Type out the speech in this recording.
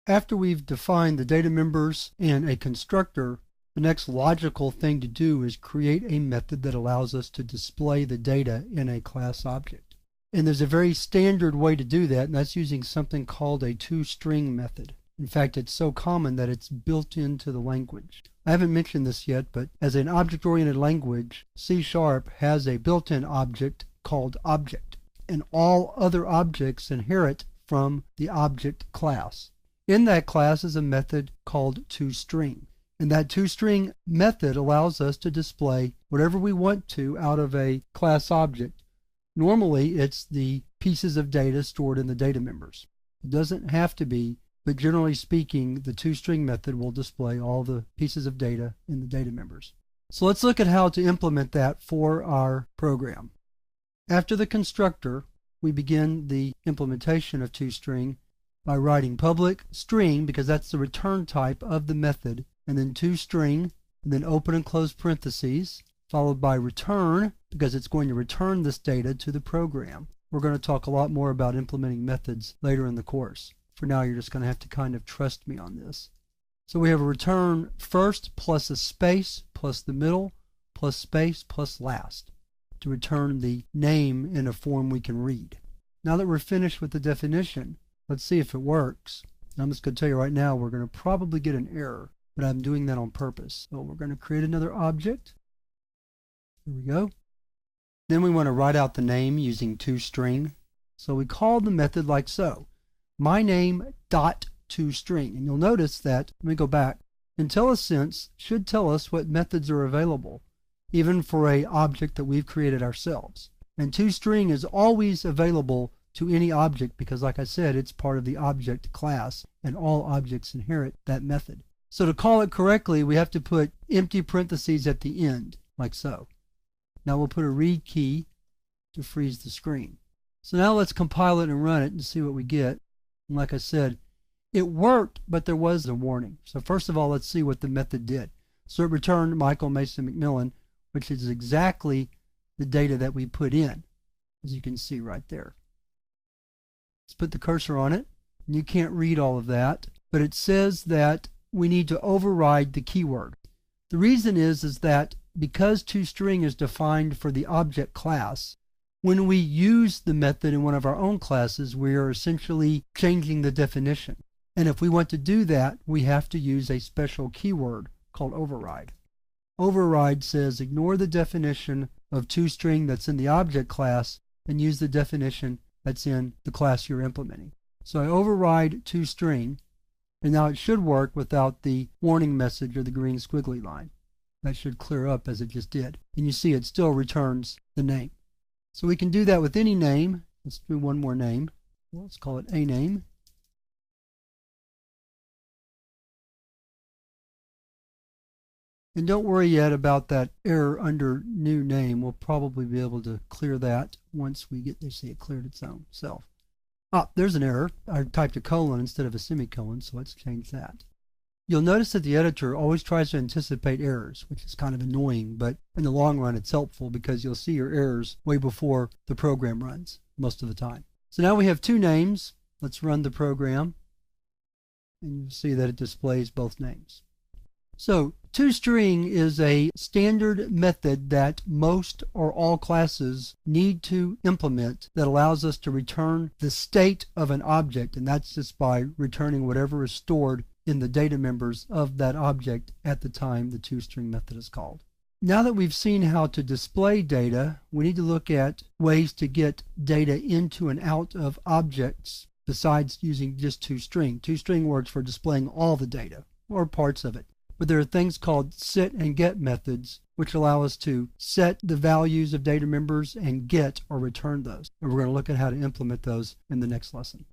After we've defined the data members in a constructor, the next logical thing to do is create a method that allows us to display the data in a class object. And there's a very standard way to do that, and that's using something called a toString method. In fact, it's so common that it's built into the language. I haven't mentioned this yet, but as an object-oriented language, C# has a built-in object called object, and all other objects inherit from the object class. In that class is a method called toString, and that toString method allows us to display whatever we want to out of a class object. Normally, it's the pieces of data stored in the data members. It doesn't have to be, but generally speaking, the toString method will display all the pieces of data in the data members. So let's look at how to implement that for our program. After the constructor, we begin the implementation of toString by writing public string, because that's the return type of the method, and then toString, and then open and close parentheses, followed by return, because it's going to return this data to the program. We're going to talk a lot more about implementing methods later in the course. For now, you're just going to have to kind of trust me on this. So we have a return first plus a space plus the middle plus space plus last to return the name in a form we can read. Now that we're finished with the definition, let's see if it works. I'm just going to tell you right now, we're going to probably get an error, but I'm doing that on purpose. So we're going to create another object. Here we go. Then we want to write out the name using toString. So we call the method like so. MyName.toString. And you'll notice that, let me go back, IntelliSense should tell us what methods are available, even for an object that we've created ourselves. And toString is always available to any object because, like I said, it's part of the object class, and all objects inherit that method. So to call it correctly, we have to put empty parentheses at the end, like so. Now we'll put a read key to freeze the screen. So now let's compile it and run it and see what we get. And like I said, it worked, but there was a warning. So first of all, let's see what the method did. So it returned Michael Mason McMillan, which is exactly the data that we put in, as you can see right there. Let's put the cursor on it. And you can't read all of that, but it says that we need to override the keyword. The reason is that because toString is defined for the object class, when we use the method in one of our own classes, we are essentially changing the definition. And if we want to do that, we have to use a special keyword called override. Override says ignore the definition of toString that's in the object class and use the definition that's in the class you're implementing. So I override toString, and now it should work without the warning message or the green squiggly line. That should clear up as it just did. And you see it still returns the name. So we can do that with any name. Let's do one more name. Let's call it a name. And don't worry yet about that error under new name. We'll probably be able to clear that once we get, they see it cleared its own self. Ah, there's an error. I typed a colon instead of a semicolon, so let's change that. You'll notice that the editor always tries to anticipate errors, which is kind of annoying, but in the long run it's helpful because you'll see your errors way before the program runs most of the time. So now we have two names. Let's run the program, and you'll see that it displays both names. So toString is a standard method that most or all classes need to implement that allows us to return the state of an object, and that's just by returning whatever is stored in the data members of that object at the time the toString method is called. Now that we've seen how to display data, we need to look at ways to get data into and out of objects besides using just toString. toString works for displaying all the data or parts of it. But there are things called set and get methods which allow us to set the values of data members and get or return those. And we're going to look at how to implement those in the next lesson.